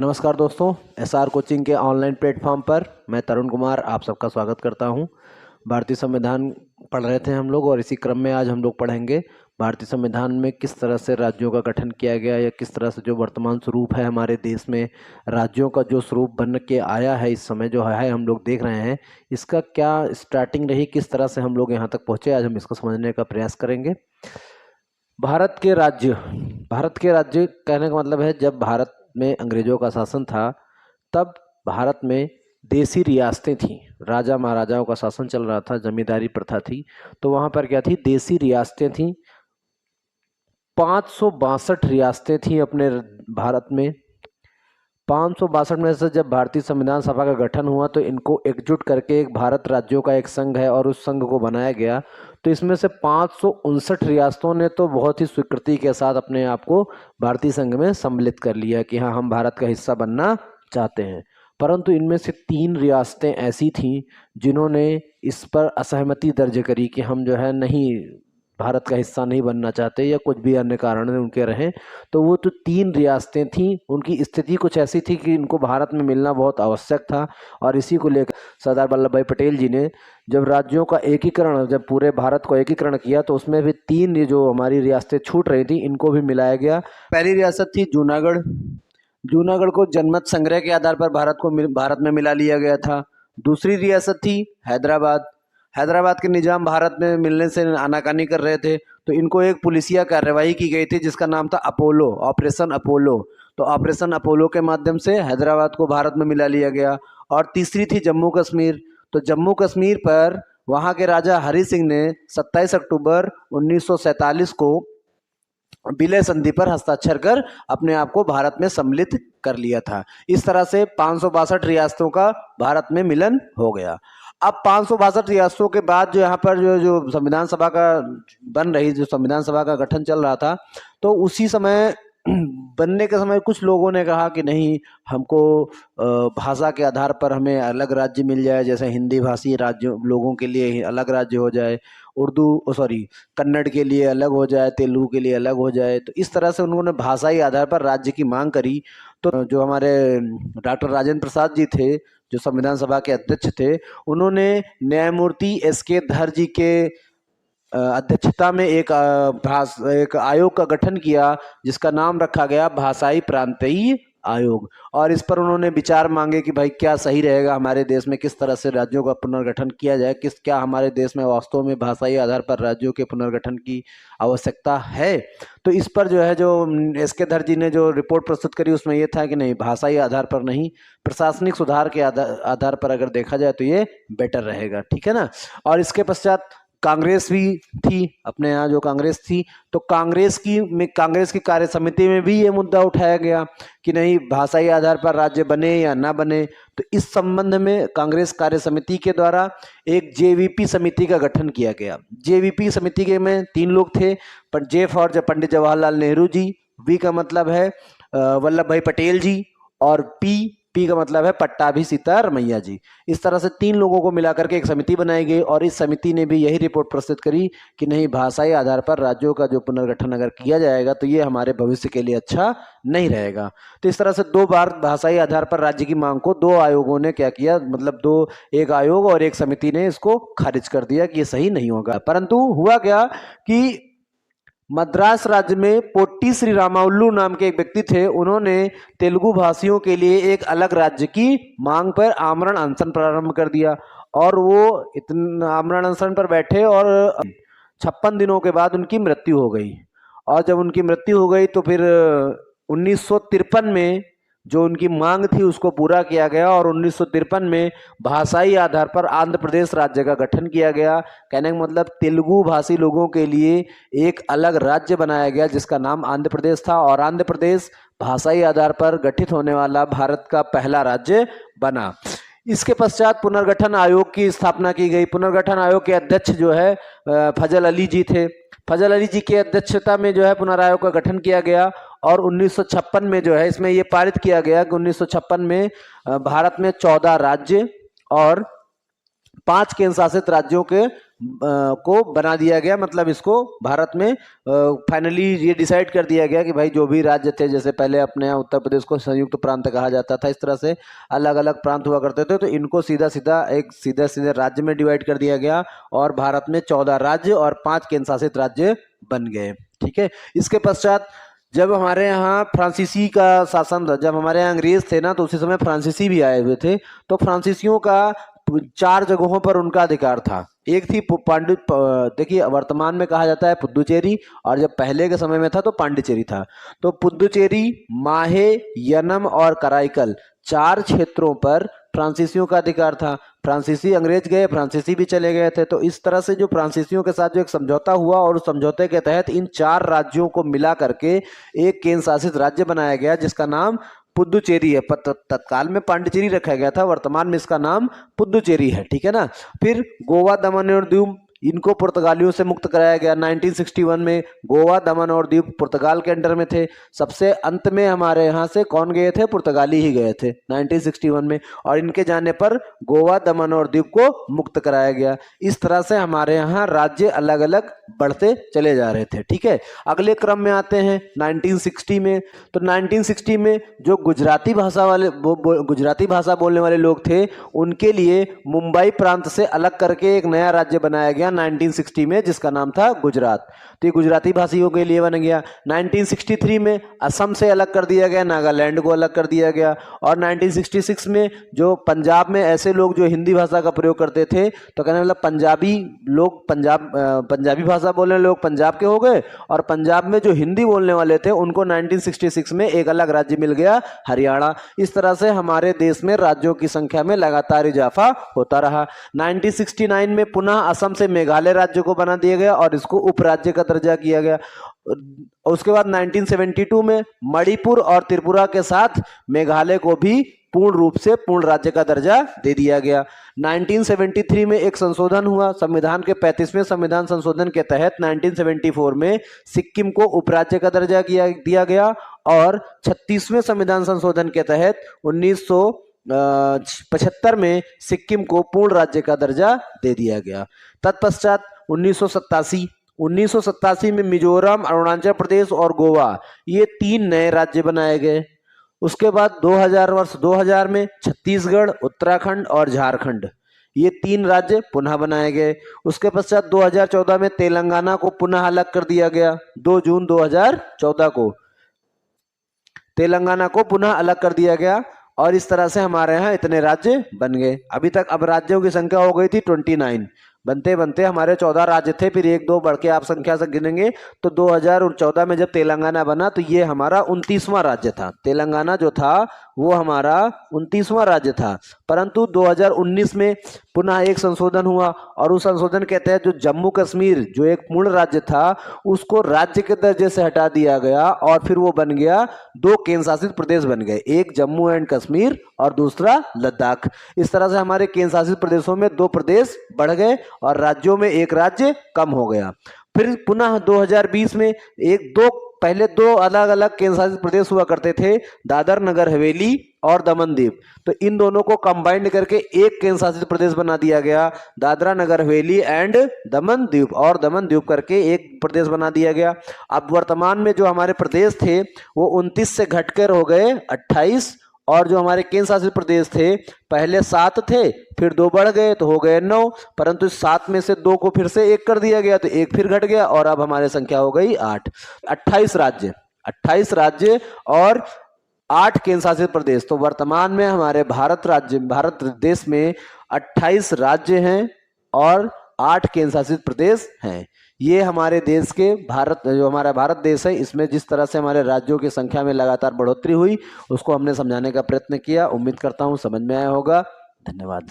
नमस्कार दोस्तों, SR coaching के ऑनलाइन प्लेटफॉर्म पर मैं तरुण कुमार आप सबका स्वागत करता हूं। भारतीय संविधान पढ़ रहे थे हम लोग और इसी क्रम में आज हम लोग पढ़ेंगे भारतीय संविधान में किस तरह से राज्यों का गठन किया गया या किस तरह से जो वर्तमान स्वरूप है हमारे देश में राज्यों का जो स्वरूप बन के आया है इस समय जो है हम लोग देख रहे हैं, इसका क्या स्टार्टिंग रही, किस तरह से हम लोग यहाँ तक पहुँचे, आज हम इसको समझने का प्रयास करेंगे। भारत के राज्य कहने का मतलब है जब भारत में अंग्रेजों का शासन था तब भारत में देसी रियासतें थीं, राजा महाराजाओं का शासन चल रहा था, जमींदारी प्रथा थी। तो वहां पर क्या थी, देसी रियासतें थीं। 562 रियासतें थीं अपने भारत में। 562 में से जब भारतीय संविधान सभा का गठन हुआ तो इनको एकजुट करके एक भारत राज्यों का एक संघ है और उस संघ को बनाया गया। तो इसमें से 559 रियासतों ने तो बहुत ही स्वीकृति के साथ अपने आप को भारतीय संघ में सम्मिलित कर लिया कि हाँ, हम भारत का हिस्सा बनना चाहते हैं। परंतु इनमें से 3 रियासतें ऐसी थीं जिन्होंने इस पर असहमति दर्ज करी कि हम जो है नहीं, भारत का हिस्सा नहीं बनना चाहते या कुछ भी अन्य कारण उनके रहे। तो वो तो 3 रियासतें थीं, उनकी स्थिति कुछ ऐसी थी कि इनको भारत में मिलना बहुत आवश्यक था। और इसी को लेकर सरदार वल्लभ भाई पटेल जी ने जब राज्यों का एकीकरण, जब पूरे भारत को एकीकरण किया तो उसमें भी 3 ये जो हमारी रियासतें छूट रही थी इनको भी मिलाया गया। पहली रियासत थी जूनागढ़। जूनागढ़ को जनमत संग्रह के आधार पर भारत में मिला लिया गया था। दूसरी रियासत थी हैदराबाद। हैदराबाद के निजाम भारत में मिलने से आनाकानी कर रहे थे तो इनको एक पुलिसिया कार्यवाही की गई थी जिसका नाम था अपोलो, ऑपरेशन अपोलो। तो ऑपरेशन अपोलो के माध्यम से हैदराबाद को भारत में मिला लिया गया। और तीसरी थी जम्मू कश्मीर। तो जम्मू कश्मीर पर वहाँ के राजा हरि सिंह ने 27 अक्टूबर 1947 को विलय संधि पर हस्ताक्षर कर अपने आप को भारत में सम्मिलित कर लिया था। इस तरह से 562 रियासतों का भारत में मिलन हो गया। अब 562 रियासतों के बाद जो यहाँ पर जो संविधान सभा का जो संविधान सभा का गठन चल रहा था, तो उसी समय बनने के समय कुछ लोगों ने कहा कि नहीं, हमको भाषा के आधार पर हमें अलग राज्य मिल जाए, जैसे हिंदी भाषी राज्यों लोगों के लिए अलग राज्य हो जाए, कन्नड़ के लिए अलग हो जाए, तेलुगु के लिए अलग हो जाए। तो इस तरह से उन्होंने भाषाई आधार पर राज्य की मांग करी। तो जो हमारे डॉक्टर राजेंद्र प्रसाद जी थे, जो संविधान सभा के अध्यक्ष थे, उन्होंने न्यायमूर्ति एस.के. धर जी के अध्यक्षता में एक आयोग का गठन किया जिसका नाम रखा गया भाषाई प्रांतीय आयोग। और इस पर उन्होंने विचार मांगे कि भाई क्या सही रहेगा हमारे देश में, किस तरह से राज्यों का पुनर्गठन किया जाए, क्या हमारे देश में वास्तव में भाषाई आधार पर राज्यों के पुनर्गठन की आवश्यकता है। तो इस पर जो है जो एस.के. धर जी ने जो रिपोर्ट प्रस्तुत करी उसमें ये था कि नहीं, भाषाई आधार पर नहीं, प्रशासनिक सुधार के आधार पर अगर देखा जाए तो ये बेटर रहेगा, ठीक है ना। और इसके पश्चात कांग्रेस भी थी, अपने यहाँ जो कांग्रेस थी, तो कांग्रेस की कार्य समिति में भी ये मुद्दा उठाया गया कि नहीं, भाषाई आधार पर राज्य बने या ना बने। तो इस संबंध में कांग्रेस कार्य समिति के द्वारा एक जेवीपी समिति का गठन किया गया। जेवीपी समिति के में 3 लोग थे, पर J for Pandit Jawaharlal Nehru ji, V का मतलब है वल्लभ भाई पटेल जी, और पी का मतलब है पट्टाभी सीतारमैया जी। इस तरह से 3 लोगों को मिलाकर के एक समिति बनाई गई और इस समिति ने भी यही रिपोर्ट प्रस्तुत करी कि नहीं, भाषाई आधार पर राज्यों का जो पुनर्गठन अगर किया जाएगा तो ये हमारे भविष्य के लिए अच्छा नहीं रहेगा। तो इस तरह से 2 बार भाषाई आधार पर राज्य की मांग को 2 आयोगों ने क्या किया, मतलब एक आयोग और एक समिति ने इसको खारिज कर दिया कि ये सही नहीं होगा। परंतु हुआ क्या कि मद्रास राज्य में पोट्टी श्री रामाउल्लू नाम के एक व्यक्ति थे, उन्होंने तेलुगु भाषियों के लिए एक अलग राज्य की मांग पर आमरण अनशन प्रारंभ कर दिया। और वो इतना आमरण अनशन पर बैठे और 56 दिनों के बाद उनकी मृत्यु हो गई। और जब उनकी मृत्यु हो गई तो फिर 1953 में जो उनकी मांग थी उसको पूरा किया गया और 1953 में भाषाई आधार पर आंध्र प्रदेश राज्य का गठन किया गया। कहने का मतलब तेलुगु भाषी लोगों के लिए एक अलग राज्य बनाया गया जिसका नाम आंध्र प्रदेश था, और आंध्र प्रदेश भाषाई आधार पर गठित होने वाला भारत का पहला राज्य बना। इसके पश्चात पुनर्गठन आयोग की स्थापना की गई। पुनर्गठन आयोग के अध्यक्ष जो है फजल अली जी थे। फजल अली जी की अध्यक्षता में जो है पुनरायोग का गठन किया गया और 1956 में जो है इसमें ये पारित किया गया कि 1956 में भारत में 14 राज्य और 5 केंद्र शासित राज्यों के को बना दिया गया, मतलब इसको भारत में फाइनली ये डिसाइड कर दिया गया कि भाई जो भी राज्य थे, जैसे पहले अपने यहाँ उत्तर प्रदेश को संयुक्त प्रांत कहा जाता था, इस तरह से अलग अलग प्रांत हुआ करते थे, तो इनको सीधा सीधे राज्य में डिवाइड कर दिया गया और भारत में 14 राज्य और 5 केंद्र शासित राज्य बन गए। ठीक है। इसके पश्चात जब हमारे यहाँ फ्रांसीसी का शासन था, जब हमारे यहाँ अंग्रेज थे ना, तो उसी समय फ्रांसीसी भी आए हुए थे। तो फ्रांसीसियों का 4 जगहों पर उनका अधिकार था। एक थी देखिए वर्तमान में कहा जाता है पुदुचेरी, और जब पहले के समय में था तो पांडिचेरी था। तो पुदुचेरी, माहे, यनम और कराईकल 4 क्षेत्रों पर फ्रांसीसियों का अधिकार था। फ्रांसीसी अंग्रेज गए, फ्रांसीसी भी चले गए थे। तो इस तरह से जो फ्रांसीसियों के साथ जो एक समझौता हुआ, और उस समझौते के तहत इन 4 राज्यों को मिला करके एक केंद्र शासित राज्य बनाया गया, जिसका नाम पुदुचेरी है। तत्काल में पांडिचेरी रखा गया था, वर्तमान में इसका नाम पुदुचेरी है। ठीक है ना। फिर गोवा, दमन और दीव, इनको पुर्तगालियों से मुक्त कराया गया 1961 में। गोवा, दमन और दीव पुर्तगाल के अंडर में थे। सबसे अंत में हमारे यहाँ से कौन गए थे? पुर्तगाली ही गए थे 1961 में, और इनके जाने पर गोवा, दमन और दीव को मुक्त कराया गया। इस तरह से हमारे यहाँ राज्य अलग अलग बढ़ते चले जा रहे थे। ठीक है। अगले क्रम में आते हैं 1960 में। तो 1960 में जो गुजराती भाषा बोलने वाले लोग थे, उनके लिए मुंबई प्रांत से अलग करके एक नया राज्य बनाया गया 1960 में, जिसका नाम था गुजरात। तो ये गुजराती भाषियों के लिए बन गया। 1963 में असम से अलग कर दिया गया, नागालैंड को अलग कर दिया गया। और 1966 में जो पंजाब में ऐसे लोग जो हिंदी भाषा का प्रयोग करते थे, तो कहने मतलब पंजाबी भाषा बोलने लोग पंजाब के हो गए, और पंजाब में जो हिंदी बोलने वाले थे उनको 1966 में एक अलग राज्य मिल गया, हरियाणा। इस तरह से हमारे देश में राज्यों की संख्या में लगातार इजाफा होता रहा। 1969 में पुनः असम से मेघालय राज्य को बना दिया गया और इसको उपराज्य का दर्जा किया गया। उसके बाद 1972 में मणिपुर और त्रिपुरा के साथ मेघालय को भी पूर्ण रूप से पूर्ण राज्य का दर्जा दे दिया गया। 1973 में एक संशोधन हुआ संविधान के 35वें संविधान संशोधन के तहत। 1974 में सिक्किम को उपराज्य का दर्जा दिया गया, और 36वें संविधान संशोधन के तहत 1975 में सिक्किम को पूर्ण राज्य का दर्जा दे दिया गया। तत्पश्चात 1987 में मिजोरम, अरुणाचल प्रदेश और गोवा, ये 3 नए राज्य बनाए गए। उसके बाद 2000 में छत्तीसगढ़, उत्तराखंड और झारखंड, ये 3 राज्य पुनः बनाए गए। उसके पश्चात 2014 में तेलंगाना को पुनः अलग कर दिया गया। 2 जून 2014 को तेलंगाना को पुनः अलग कर दिया गया, और इस तरह से हमारे यहाँ इतने राज्य बन गए। अभी तक अब राज्यों की संख्या हो गई थी 29। बनते बनते हमारे 14 राज्य थे, फिर 1-2 बढ़ के आप संख्या से गिनेंगे तो 2014 में जब तेलंगाना बना तो ये हमारा 29वां राज्य था। तेलंगाना जो था वो हमारा 29वां राज्य था। परंतु 2019 में पुनः एक संशोधन हुआ, और उस संशोधन के तहत जो जम्मू कश्मीर जो एक पूर्ण राज्य था उसको राज्य के दर्जे से हटा दिया गया, और फिर वो बन गया 2 केंद्र शासित प्रदेश बन गए, एक जम्मू एंड कश्मीर और दूसरा लद्दाख। इस तरह से हमारे केंद्र शासित प्रदेशों में 2 प्रदेश बढ़ गए और राज्यों में एक राज्य कम हो गया। फिर पुनः 2020 में पहले 2 अलग अलग केंद्र शासित प्रदेश हुआ करते थे, दादर नगर हवेली और दमन दीव। तो इन दोनों को कंबाइंड करके एक केंद्र शासित प्रदेश बना दिया गया, दादरा नगर हवेली एंड दमन दीव, और दमन दीव करके एक प्रदेश बना दिया गया। अब वर्तमान में जो हमारे प्रदेश थे वो 29 से घटकर हो गए 28, और जो हमारे केंद्र शासित प्रदेश थे पहले 7 थे, फिर 2 बढ़ गए तो हो गए 9, परंतु 7 में से 2 को फिर से 1 कर दिया गया तो 1 फिर घट गया, और अब हमारी संख्या हो गई 8। 28 राज्य और 8 केंद्र शासित प्रदेश। तो वर्तमान में हमारे भारत देश में 28 राज्य हैं और 8 केंद्र शासित प्रदेश हैं। ये हमारे देश के जो हमारा भारत देश है, इसमें जिस तरह से हमारे राज्यों की संख्या में लगातार बढ़ोतरी हुई उसको हमने समझाने का प्रयत्न किया। उम्मीद करता हूँ समझ में आया होगा। धन्यवाद।